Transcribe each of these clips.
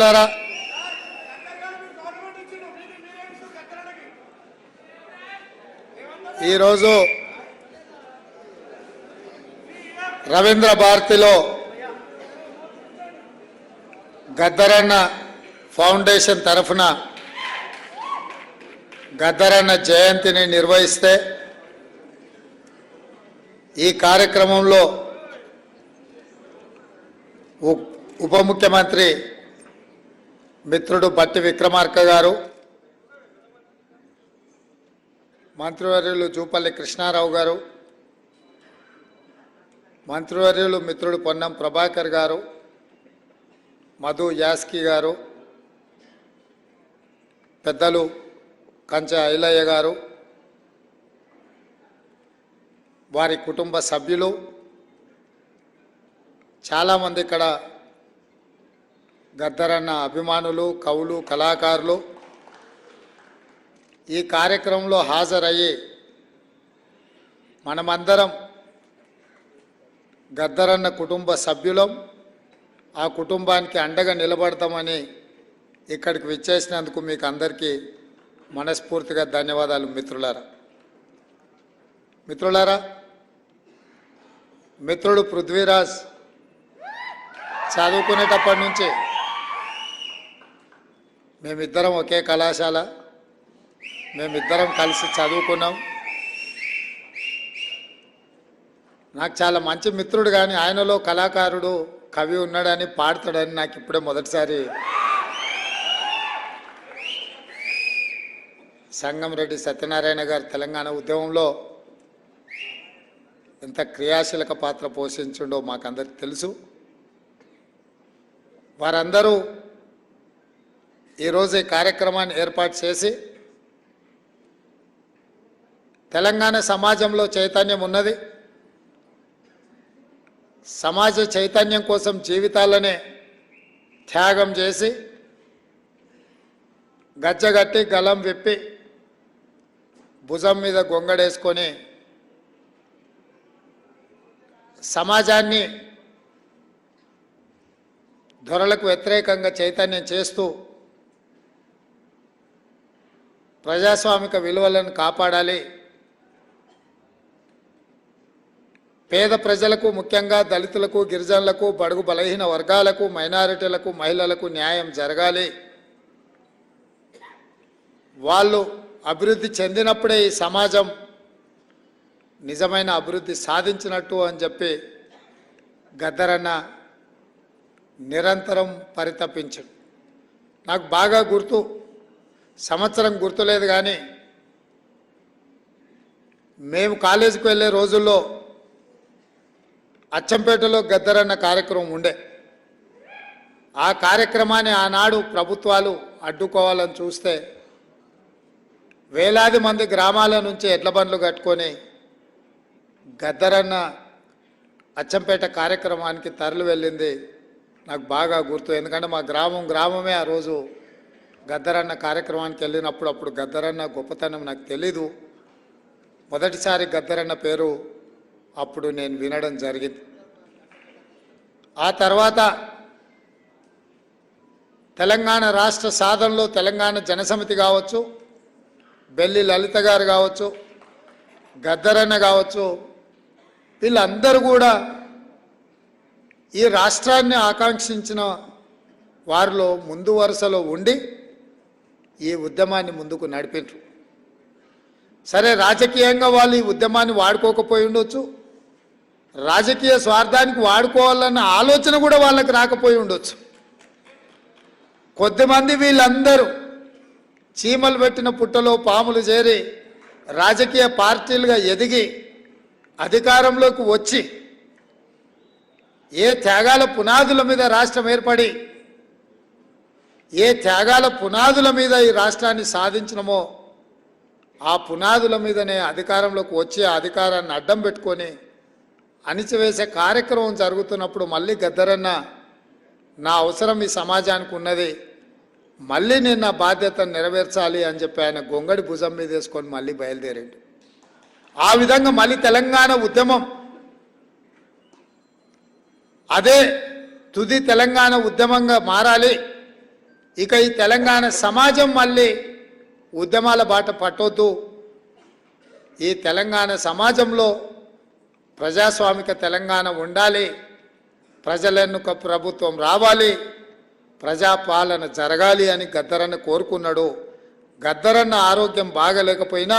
మిత్రులారా, ఈరోజు రవీంద్ర భారతిలో గద్దరన్న ఫౌండేషన్ తరఫున గద్దరన్న జయంతిని నిర్వహిస్తే ఈ కార్యక్రమంలో ఉప ముఖ్యమంత్రి మిత్రుడు బట్టి విక్రమార్క గారు, మంత్రివర్యులు జూపల్లి కృష్ణారావు గారు, మంత్రివర్యులు మిత్రుడు పొన్నం ప్రభాకర్ గారు, మధు యాస్కి గారు, పెద్దలు కంచె ఐలయ్య గారు, వారి కుటుంబ సభ్యులు, చాలామంది ఇక్కడ గద్దరన్న అభిమానులు, కవులు, కళాకారులు ఈ కార్యక్రమంలో హాజరయ్యి మనమందరం గద్దరన్న కుటుంబ సభ్యులం, ఆ కుటుంబానికి అండగా నిలబడతామని ఇక్కడికి విచ్చేసినందుకు మీకు అందరికీ మనస్ఫూర్తిగా ధన్యవాదాలు. మిత్రులారా, మిత్రుడు పృథ్వీరాజ్ చదువుకునేటప్పటి నుంచి మేమిద్దరం ఒకే కళాశాల, మేమిద్దరం కలిసి చదువుకున్నాం. నాకు చాలా మంచి మిత్రుడు, కానీ ఆయనలో కళాకారుడు, కవి ఉన్నాడని, పాడతాడని నాకు ఇప్పుడే మొదటిసారి సంగంరెడ్డి సత్యనారాయణ గారు తెలంగాణ ఉద్యమంలో ఎంత క్రియాశీలక పాత్ర పోషించిండో మాకందరికి తెలుసు. వారందరూ ఈరోజు ఈ కార్యక్రమాన్ని ఏర్పాటు చేసి తెలంగాణ సమాజంలో చైతన్యం ఉన్నది, సమాజ చైతన్యం కోసం జీవితాలనే త్యాగం చేసి గజ్జగట్టి గలం విప్పి భుజం మీద గొంగడేసుకొని సమాజాన్ని దొరలకు వ్యతిరేకంగా చైతన్యం చేస్తూ ప్రజాస్వామిక విలువలను కాపాడాలి, పేద ప్రజలకు, ముఖ్యంగా దళితులకు, గిరిజనులకు, బడుగు బలహీన వర్గాలకు, మైనారిటీలకు, మహిళలకు న్యాయం జరగాలి, వాళ్ళు అభివృద్ధి చెందినప్పుడే ఈ సమాజం నిజమైన అభివృద్ధి సాధించినట్టు అని చెప్పి గద్దరన్న నిరంతరం పరితపించాడు. నాకు బాగా గుర్తు, సంవత్సరం గుర్తులేదు, కానీ మేము కాలేజీకి వెళ్ళే రోజుల్లో అచ్చంపేటలో గద్దరన్న కార్యక్రమం ఉండే. ఆ కార్యక్రమాన్ని ఆనాడు ప్రభుత్వాలు అడ్డుకోవాలని చూస్తే వేలాది మంది గ్రామాల నుంచి ఎడ్ల బండ్లు కట్టుకొని గద్దరన్న అచ్చంపేట కార్యక్రమానికి తరలి వెళ్ళింది నాకు బాగా గుర్తు. ఎందుకంటే మా గ్రామమే ఆ రోజు గద్దరన్న కార్యక్రమానికి వెళ్ళినప్పుడు అప్పుడు గద్దరన్న గొప్పతనం నాకు తెలీదు. మొదటిసారి గద్దరన్న పేరు అప్పుడు నేను వినడం జరిగింది. ఆ తర్వాత తెలంగాణ రాష్ట్ర సాధనలో తెలంగాణ జనసమితి కావచ్చు, బెల్లి లలిత గారు కావచ్చు, గద్దరన్న కావచ్చు, వీళ్ళందరూ కూడా ఈ రాష్ట్రాన్ని ఆకాంక్షించిన వారిలో ముందు వరుసలో ఉండి ఈ ఉద్యమాన్ని ముందుకు నడిపించు. సరే, రాజకీయంగా వాళ్ళు ఈ ఉద్యమాన్ని వాడుకోకపోయి ఉండొచ్చు, రాజకీయ స్వార్థానికి వాడుకోవాలన్న ఆలోచన కూడా వాళ్ళకి రాకపోయి ఉండొచ్చు. కొద్దిమంది వీళ్ళందరూ చీమలు పెట్టిన పుట్టలో పాములు చేరి రాజకీయ పార్టీలుగా ఎదిగి అధికారంలోకి వచ్చి ఏ త్యాగాల పునాదుల మీద రాష్ట్రం ఏర్పడి ఏ త్యాగాల పునాదుల మీద ఈ రాష్ట్రాన్ని సాధించినమో ఆ పునాదుల మీదనే అధికారంలోకి వచ్చి ఆ అధికారాన్ని అడ్డం పెట్టుకొని అణిచివేసే కార్యక్రమం జరుగుతున్నప్పుడు మళ్ళీ గద్దరన్న నా అవసరం ఈ సమాజానికి ఉన్నది, మళ్ళీ నేను నా బాధ్యతను నెరవేర్చాలి అని చెప్పి ఆయన గొంగడి భుజం మీద వేసుకొని మళ్ళీ బయలుదేరాడు. ఆ విధంగా మళ్ళీ తెలంగాణ ఉద్యమం అదే తుది తెలంగాణ ఉద్యమంగా మారాలి, ఇక ఈ తెలంగాణ సమాజం మళ్ళీ ఉద్యమాల బాట పట్టొద్దు. ఈ తెలంగాణ సమాజంలో ప్రజాస్వామిక తెలంగాణ ఉండాలి, ప్రజలెన్నుక ప్రభుత్వం రావాలి, ప్రజాపాలన జరగాలి అని గద్దరన్న కోరుకున్నాడు. గద్దరన్న ఆరోగ్యం బాగలేకపోయినా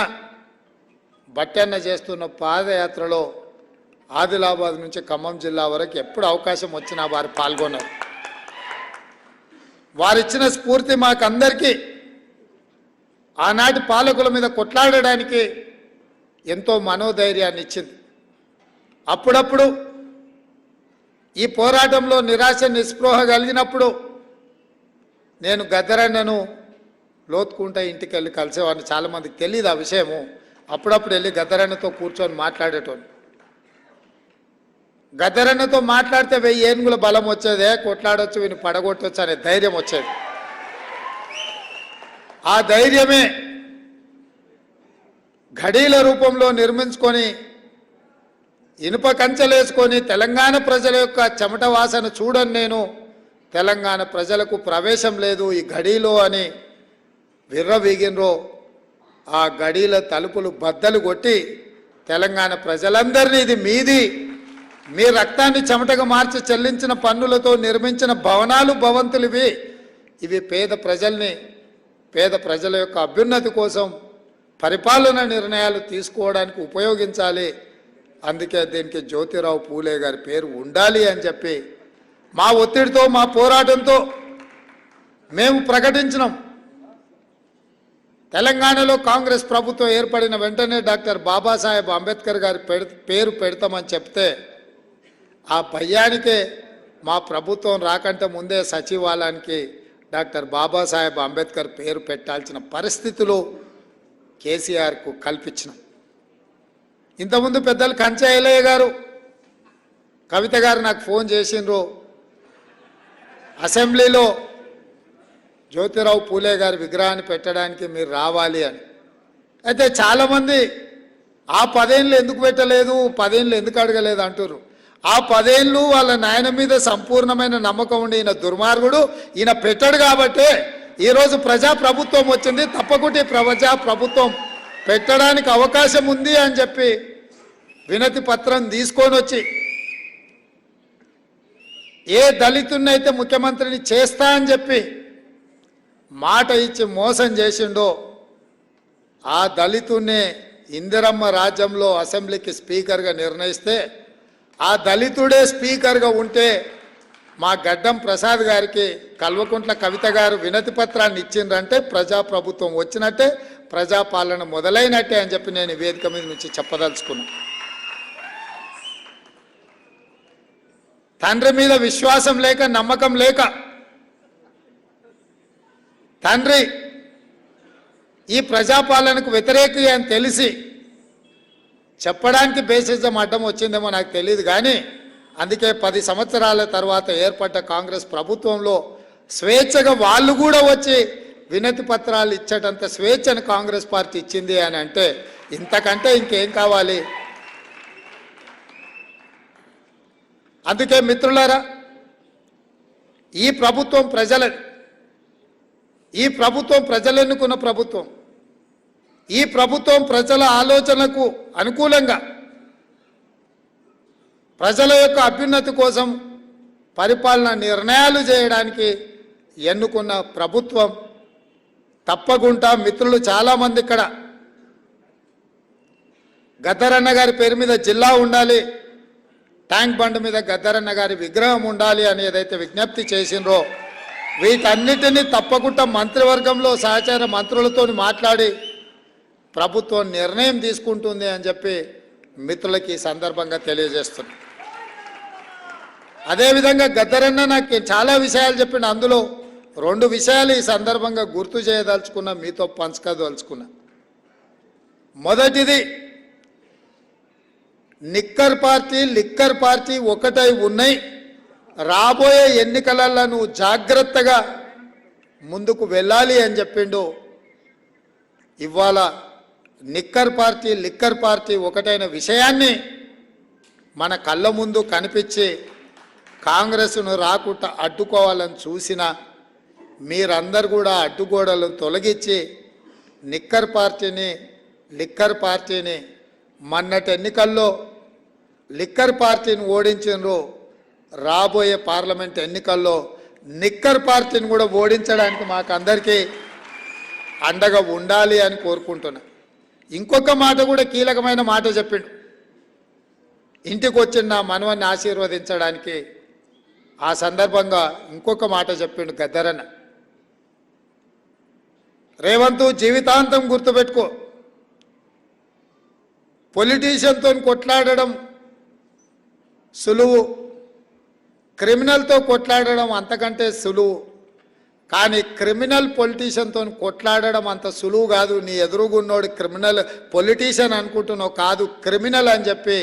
బట్టన్న చేస్తున్న పాదయాత్రలో ఆదిలాబాద్ నుంచి ఖమ్మం జిల్లా వరకు ఎప్పుడు అవకాశం వచ్చినా వారు పాల్గొన్నారు. వారిచ్చిన స్ఫూర్తి మాకందరికీ ఆనాటి పాలకుల మీద కొట్లాడడానికి ఎంతో మనోధైర్యాన్ని ఇచ్చింది. అప్పుడప్పుడు ఈ పోరాటంలో నిరాశ నిస్పృహ కలిగినప్పుడు నేను గద్దరన్నను లోతుకుంటా ఇంటికి వెళ్ళి కలిసేవాడిని. చాలామందికి తెలియదు ఆ విషయము. అప్పుడప్పుడు వెళ్ళి గద్దరన్నతో కూర్చొని మాట్లాడేటోని. గద్దరన్నతో మాట్లాడితే 1000 ఏనుగుల బలం వచ్చేదే, కొట్లాడొచ్చు, వీని పడగొట్టవచ్చు అనే ధైర్యం వచ్చేది. ఆ ధైర్యమే ఘడీల రూపంలో నిర్మించుకొని ఇనుప కంచెలేసుకొని తెలంగాణ ప్రజల యొక్క చెమట వాసన చూడని నేను తెలంగాణ ప్రజలకు ప్రవేశం లేదు ఈ గడీలో అని విర్రవీగినరో ఆ గడీల తలుపులు బద్దలు కొట్టి తెలంగాణ ప్రజలందరినీ ఇది మీది, మీ రక్తాన్ని చెమటగా మార్చి చెల్లించిన పన్నులతో నిర్మించిన భవనాలు భవంతులు ఇవి పేద ప్రజల యొక్క అభ్యున్నతి కోసం పరిపాలన నిర్ణయాలు తీసుకోవడానికి ఉపయోగించాలి. అందుకే దీనికి జ్యోతిరావు పూలే గారి పేరు ఉండాలి అని చెప్పి మా ఒత్తిడితో మా పోరాటంతో మేము ప్రకటించినాం. తెలంగాణలో కాంగ్రెస్ ప్రభుత్వం ఏర్పడిన వెంటనే డాక్టర్ బాబాసాహెబ్ అంబేద్కర్ గారి పేరు పెడతామని చెప్తే ఆ భయానికే మా ప్రభుత్వం రాకంటే ముందే సచివాలయానికి డాక్టర్ బాబాసాహెబ్ అంబేద్కర్ పేరు పెట్టాల్సిన పరిస్థితులు కేసీఆర్కు కల్పించినాం. ఇంతకుముందు పెద్దలు కంచె ఐలయ్య గారు, కవిత గారు నాకు ఫోన్ చేసిండ్రు, అసెంబ్లీలో జ్యోతిరావు పూలే గారి విగ్రహాన్ని పెట్టడానికి మీరు రావాలి అని. అయితే చాలామంది ఆ 10 ఏళ్ళు ఎందుకు పెట్టలేదు, 10 ఏళ్ళు ఎందుకు అడగలేదు అంటారు. ఆ 10 ఏళ్ళు వాళ్ళ నాయన మీద సంపూర్ణమైన నమ్మకం ఉండి ఈయన దుర్మార్గుడు, ఈయన పెట్టాడు కాబట్టే ఈరోజు ప్రజాప్రభుత్వం వచ్చింది. తప్పకుండా ప్రజాప్రభుత్వం పెట్టడానికి అవకాశం ఉంది అని చెప్పి వినతి పత్రం తీసుకొని వచ్చి ఏ దళితున్నైతే ముఖ్యమంత్రిని చేస్తా అని చెప్పి మాట ఇచ్చి మోసం చేసిండో ఆ దళితున్నే ఇందిరమ్మ రాజ్యంలో అసెంబ్లీకి స్పీకర్గా నిర్ణయిస్తే ఆ దళితుడే స్పీకర్గా ఉంటే మా గడ్డం ప్రసాద్ గారికి కల్వకుంట్ల కవిత గారు వినతి పత్రాన్ని ఇచ్చిండ్రంటే ప్రజాప్రభుత్వం వచ్చినట్టే, ప్రజాపాలన మొదలైనట్టే అని చెప్పి నేను వేదిక మీద నుంచి చెప్పదలుచుకున్నా. తండ్రి మీద విశ్వాసం లేక, నమ్మకం లేక తండ్రి ఈ ప్రజాపాలనకు వ్యతిరేకి అని తెలిసి చెప్పడానికి బేసిజం అడ్డం వచ్చిందేమో నాకు తెలియదు. కానీ అందుకే 10 సంవత్సరాల తర్వాత ఏర్పడ్డ కాంగ్రెస్ ప్రభుత్వంలో స్వేచ్ఛగా వాళ్ళు కూడా వచ్చి వినతి పత్రాలు ఇచ్చేటంత స్వేచ్ఛను కాంగ్రెస్ పార్టీ ఇచ్చింది అని అంటే ఇంతకంటే ఇంకేం కావాలి? అందుకే మిత్రులారా, ఈ ప్రభుత్వం ప్రజలు ఎన్నుకున్న ప్రభుత్వం. ఈ ప్రభుత్వం ప్రజల ఆలోచనలకు అనుకూలంగా ప్రజల యొక్క అభ్యున్నతి కోసం పరిపాలన నిర్ణయాలు చేయడానికి ఎన్నుకున్న ప్రభుత్వం. తప్పకుండా మిత్రులు చాలామంది ఇక్కడ గద్దరన్న గారి పేరు మీద జిల్లా ఉండాలి, ట్యాంక్ బండ్ మీద గద్దరన్న గారి విగ్రహం ఉండాలి అని ఏదైతే విజ్ఞప్తి చేసిండ్రో వీటన్నిటినీ తప్పకుండా మంత్రివర్గంలో సహచార మంత్రులతో మాట్లాడి ప్రభుత్వం నిర్ణయం తీసుకుంటుంది అని చెప్పి మిత్రులకి ఈ సందర్భంగా తెలియజేస్తున్నా. అదేవిధంగా గద్దరన్న నాకు చాలా విషయాలు చెప్పిండు. అందులో 2 విషయాలు ఈ సందర్భంగా గుర్తు చేయదలుచుకున్నా, మీతో పంచుకోదలుచుకున్నా. మొదటిది, లిక్కర్ పార్టీ ఒకటై ఉన్నాయి, రాబోయే ఎన్నికలలో నువ్వు జాగ్రత్తగా ముందుకు వెళ్ళాలి అని చెప్పిండు. ఇవాళ లిక్కర్ పార్టీ ఒకటైన విషయాన్ని మన కళ్ళ ముందు కనిపించి కాంగ్రెస్ను రాకుండా అడ్డుకోవాలని చూసిన మీరందరూ కూడా అడ్డుగోడలను తొలగించి లిక్కర్ పార్టీని మొన్నటి ఎన్నికల్లో లిక్కర్ పార్టీని ఓడించినారు. రాబోయే పార్లమెంట్ ఎన్నికల్లో నిక్కర్ పార్టీని కూడా ఓడించడానికి మాకు అందరికీ అండగా ఉండాలి అని కోరుకుంటున్నా. ఇంకొక మాట కూడా కీలకమైన మాట చెప్పిండు. ఇంటికి వచ్చిన నా మనవన్ని ఆశీర్వదించడానికి ఆ సందర్భంగా ఇంకొక మాట చెప్పిండు గద్దరన్న. రేవంత్, జీవితాంతం గుర్తుపెట్టుకో, పొలిటీషియన్తో కొట్లాడడం సులువు, క్రిమినల్తో కొట్లాడడం అంతకంటే సులువు. కానీ క్రిమినల్ పొలిటీషియన్తో కొట్లాడడం అంత సులువు కాదు. నీ ఎదురుగున్నోడు క్రిమినల్ పొలిటీషియన్ అనుకుంటున్నావు, కాదు క్రిమినల్ అని చెప్పి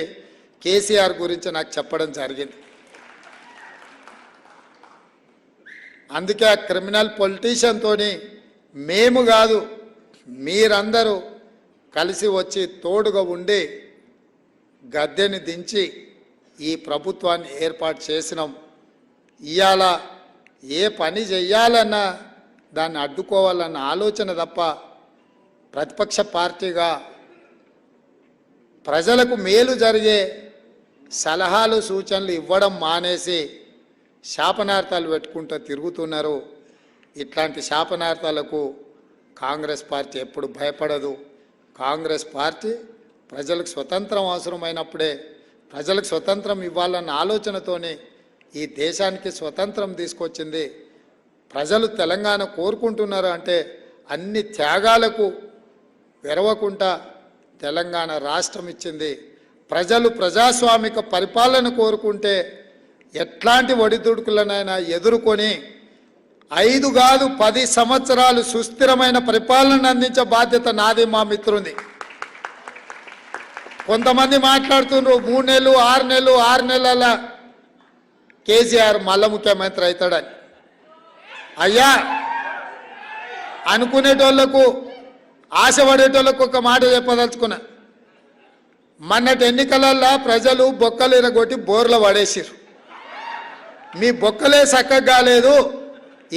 కేసీఆర్ గురించి నాకు చెప్పడం జరిగింది. అందుకే ఆ క్రిమినల్ పొలిటీషియన్తో మేము కాదు, మీరందరూ కలిసి వచ్చి తోడుగా ఉండి గద్దెని దించి ఈ ప్రభుత్వాన్ని ఏర్పాటు చేసినాం. ఇవాళ ఏ పని చెయ్యాలన్నా దాన్ని అడ్డుకోవాలన్న ఆలోచన తప్ప ప్రతిపక్ష పార్టీగా ప్రజలకు మేలు జరిగే సలహాలు సూచనలు ఇవ్వడం మానేసి శాపనార్థాలు పెట్టుకుంటూ తిరుగుతున్నారు. ఇట్లాంటి శాపనార్థాలకు కాంగ్రెస్ పార్టీ ఎప్పుడు భయపడదు. కాంగ్రెస్ పార్టీ ప్రజలకు స్వతంత్రం అవసరమైనప్పుడే, ప్రజలకు స్వతంత్రం ఇవ్వాలన్న ఆలోచనతోనే ఈ దేశానికి స్వతంత్రం తీసుకొచ్చింది. ప్రజలు తెలంగాణ కోరుకుంటున్నారు అంటే అన్ని త్యాగాలకు వెరవకుండా తెలంగాణ రాష్ట్రం ఇచ్చింది. ప్రజలు ప్రజాస్వామిక పరిపాలన కోరుకుంటే ఎట్లాంటి ఒడిదుడుకులనైనా ఎదుర్కొని 5 కాదు 10 సంవత్సరాలు సుస్థిరమైన పరిపాలన అందించే బాధ్యత నాది, మా మిత్రుంది. కొంతమంది మాట్లాడుతున్నారు 3 నెలలు 6 నెలల కేసీఆర్ మళ్ళా ముఖ్యమంత్రి అవుతాడని. అయ్యా, అనుకునేటోళ్లకు, ఆశపడేటోళ్లకు ఒక మాట చెప్పదలుచుకున్నా. మొన్నటి ఎన్నికలల్లో ప్రజలు బొక్కలు ఇరగొట్టి బోర్ల పడేసిరు. మీ బొక్కలే చక్కగా కాలేదు,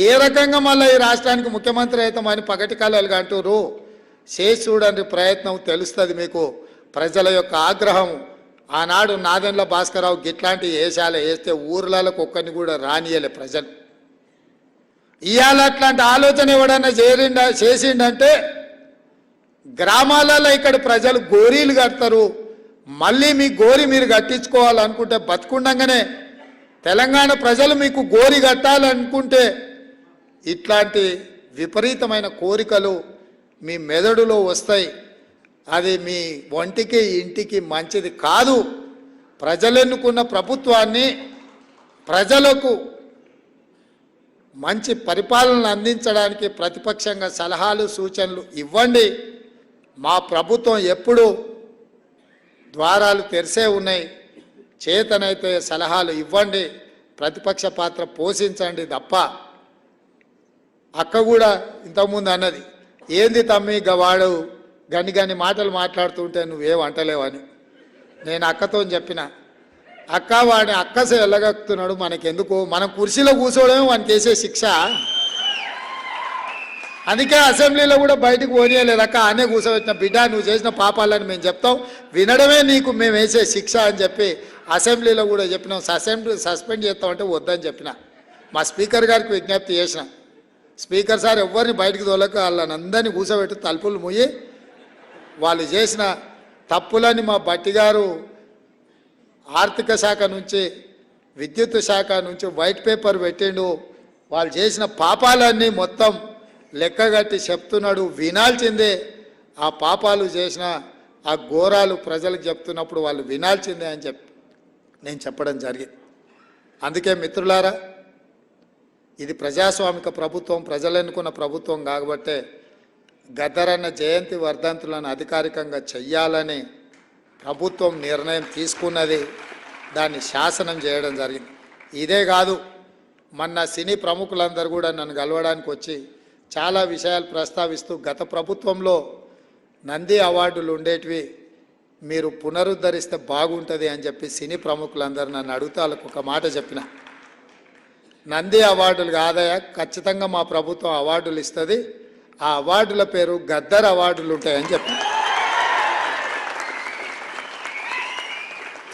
ఏ రకంగా మళ్ళీ ఈ రాష్ట్రానికి ముఖ్యమంత్రి అవుతామని పగటి కళలుగా అంటారు. చేసి చూడండి ప్రయత్నం, తెలుస్తుంది మీకు ప్రజల యొక్క ఆగ్రహం. ఆనాడు నాదెండ్ల భాస్కరరావు గిట్లాంటి వేషాలు వేస్తే ఊర్లకు ఒక్కరిని కూడా రానియలే ప్రజలు. ఇవాళ అట్లాంటి ఆలోచన ఎవడన్నా చేసిండంటే గ్రామాలలో ఇక్కడ ప్రజలు గోరీలు కడతారు. మళ్ళీ మీ గోరి మీరు కట్టించుకోవాలనుకుంటే బతుకుండగానే తెలంగాణ ప్రజలు మీకు గోరి కట్టాలనుకుంటే ఇట్లాంటి విపరీతమైన కోరికలు మీ మెదడులో వస్తాయి. అది మీ ఒంటికి ఇంటికి మంచిది కాదు. ప్రజలెన్నుకున్న ప్రభుత్వాన్ని, ప్రజలకు మంచి పరిపాలన అందించడానికి ప్రతిపక్షంగా సలహాలు సూచనలు ఇవ్వండి. మా ప్రభుత్వం ఎప్పుడు ద్వారాలు తెరిసే ఉన్నాయి. చేతనైతే సలహాలు ఇవ్వండి, ప్రతిపక్ష పాత్ర పోషించండి తప్ప. అక్క కూడా ఇంతకుముందు అన్నది, ఏంది తమ్మి గవాడు గని మాటలు మాట్లాడుతుంటే నువ్వేం అంటలేవని. నేను అక్కతో చెప్పిన, అక్క వాడిని అక్కసే వెళ్ళగక్కుతున్నాడు, మనకెందుకు, మనం కుర్చీలో కూర్చోవడమే వానికి చేసే శిక్ష. అందుకే అసెంబ్లీలో కూడా బయటకు పోనీయలేదు అక్క, ఆనే కూర్చోబెట్టిన. బిడ్డ నువ్వు చేసిన పాపాలని మేము చెప్తాం, వినడమే నీకు మేము వేసే శిక్ష అని చెప్పి అసెంబ్లీలో కూడా చెప్పినాం. సస్పెండ్ చేస్తామంటే వద్దని చెప్పిన. మా స్పీకర్ గారికి విజ్ఞప్తి చేసిన, స్పీకర్ సార్ ఎవరిని బయటకు తోలక వాళ్ళని అందరినీ కూర్చోబెట్టి తలుపులు మూయి వాళ్ళు చేసిన తప్పులని మా బట్టి గారు ఆర్థిక శాఖ నుంచి, విద్యుత్ శాఖ నుంచి వైట్ పేపర్ పెట్టిండు. వాళ్ళు చేసిన పాపాలన్నీ మొత్తం లెక్కగట్టి చెప్తున్నాడు, వినాల్సిందే. ఆ పాపాలు చేసిన ఆ ఘోరాలు ప్రజలకు చెప్తున్నప్పుడు వాళ్ళు వినాల్సిందే అని చెప్పి నేను చెప్పడం జరిగింది. అందుకే మిత్రులారా, ఇది ప్రజాస్వామిక ప్రభుత్వం, ప్రజలు ఎన్నుకున్న ప్రభుత్వం కాబట్టే గద్దరన్న జయంతి వర్ధంతులను అధికారికంగా చెయ్యాలని ప్రభుత్వం నిర్ణయం తీసుకున్నది. దాన్ని శాసనం చేయడం జరిగింది. ఇదే కాదు, మొన్న సినీ ప్రముఖులందరూ కూడా నన్ను కలవడానికి వచ్చి చాలా విషయాలు ప్రస్తావిస్తూ, గత ప్రభుత్వంలో నంది అవార్డులు ఉండేటివి, మీరు పునరుద్ధరిస్తే బాగుంటుంది అని చెప్పి సినీ ప్రముఖులందరూ నన్ను అడుగుతా వాళ్ళకు ఒక మాట చెప్పిన. నంది అవార్డులు కాదయా, ఖచ్చితంగా మా ప్రభుత్వం అవార్డులు ఇస్తుంది. ఆ అవార్డుల పేరు గద్దర్ అవార్డులు ఉంటాయని చెప్పారు.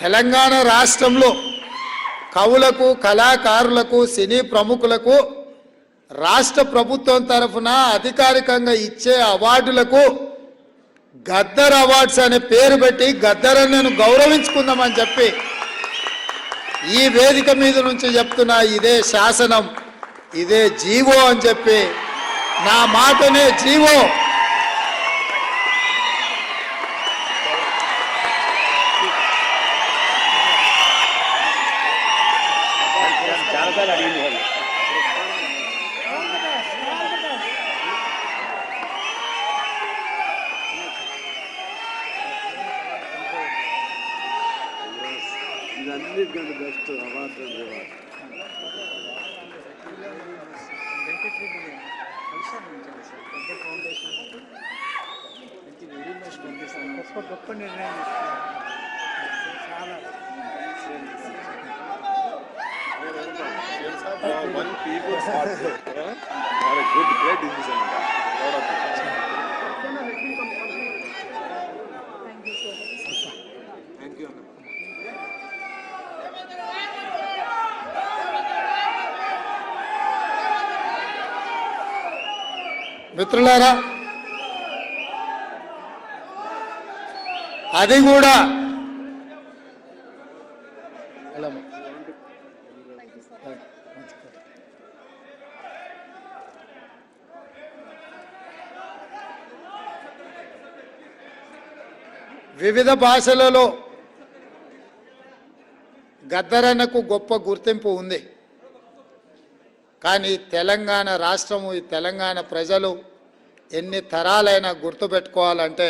తెలంగాణ రాష్ట్రంలో కవులకు, కళాకారులకు, సినీ ప్రముఖులకు రాష్ట్ర ప్రభుత్వం తరఫున అధికారికంగా ఇచ్చే అవార్డులకు గద్దర్ అవార్డ్స్ అనే పేరు పెట్టి గద్దరన్నను గౌరవించుకుందామని చెప్పి ఈ వేదిక మీద నుంచి చెప్తున్నా. ఇదే శాసనం, ఇదే జీవో అని చెప్పి, నా మాటనే జీవో. ఇదన్నిటికంటే best award. గొప్ప నిర్ణయం చాలా one people's heart. Not a good, great decision. Proud of you. Thank you. మిత్రులారా, అది కూడా వివిధ భాషలలో గద్దరన్నకు గొప్ప గుర్తింపు ఉంది. కానీ తెలంగాణ రాష్ట్రము, ఈ తెలంగాణ ప్రజలు ఎన్ని తరాలైనా గుర్తుపెట్టుకోవాలంటే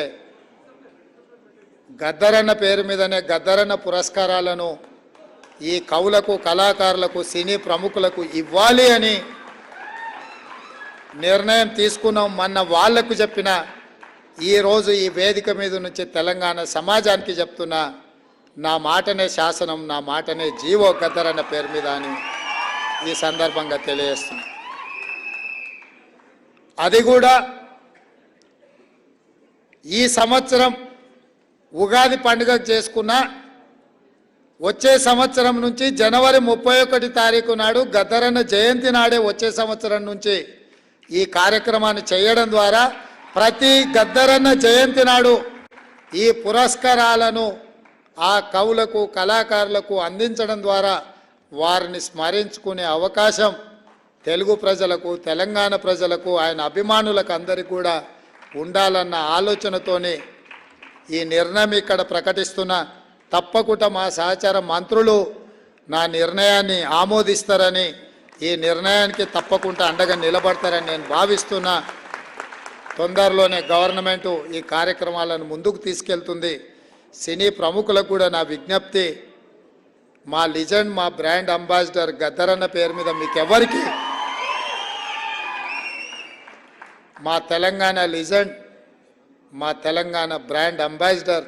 గద్దరన్న పేరు మీదనే గద్దరన్న పురస్కారాలను ఈ కవులకు, కళాకారులకు, సినీ ప్రముఖులకు ఇవ్వాలి అని నిర్ణయం తీసుకున్నాం. మొన్న వాళ్లకు చెప్పిన, ఈరోజు ఈ వేదిక మీద నుంచి తెలంగాణ సమాజానికి చెప్తున్నా, నా మాటనే శాసనం, నా మాటనే జీవో గద్దరన్న పేరు మీద అని ఈ సందర్భంగా తెలియజేస్తున్నా. అది కూడా ఈ సంవత్సరం ఉగాది పండుగ చేసుకున్న వచ్చే సంవత్సరం నుంచి జనవరి 31 తారీఖు నాడు గద్దరన్న జయంతి నాడే వచ్చే సంవత్సరం నుంచి ఈ కార్యక్రమాన్ని చేయడం ద్వారా ప్రతి గద్దరన్న జయంతి నాడు ఈ పురస్కారాలను ఆ కవులకు, కళాకారులకు అందించడం ద్వారా వారిని స్మరించుకునే అవకాశం తెలుగు ప్రజలకు, తెలంగాణ ప్రజలకు, ఆయన అభిమానులకు అందరికీ కూడా ఉండాలన్న ఆలోచనతోనే ఈ నిర్ణయం ఇక్కడ ప్రకటిస్తున్నా. తప్పకుండా మా సహచార మంత్రులు నా నిర్ణయాన్ని ఆమోదిస్తారని, ఈ నిర్ణయానికి తప్పకుండా అండగా నిలబడతారని నేను భావిస్తున్నా. తొందరలోనే గవర్నమెంటు ఈ కార్యక్రమాలను ముందుకు తీసుకెళ్తుంది. సినీ ప్రముఖులకు కూడా నా విజ్ఞప్తి, మా లిజెండ్, మా బ్రాండ్ అంబాసిడర్ గద్దరన్న పేరు మీద మీకెవరికి, మా తెలంగాణ లిజెండ్, మా తెలంగాణ బ్రాండ్ అంబాసిడర్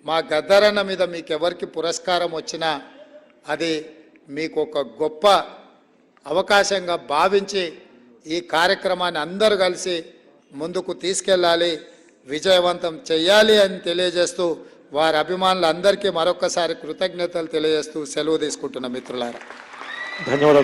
మా గద్దరన్న మీద మీకెవరికి పురస్కారం వచ్చినా అది మీకు ఒక గొప్ప అవకాశంగా భావించి ఈ కార్యక్రమాన్ని అందరూ కలిసి ముందుకు తీసుకెళ్ళాలి, విజయవంతం చేయాలి అని తెలియజేస్తూ, వారి అభిమానులందరికీ మరొకసారి కృతజ్ఞతలు తెలియజేస్తూ సెలవు తీసుకుంటున్న మిత్రులారా. ధన్యవాదాలు.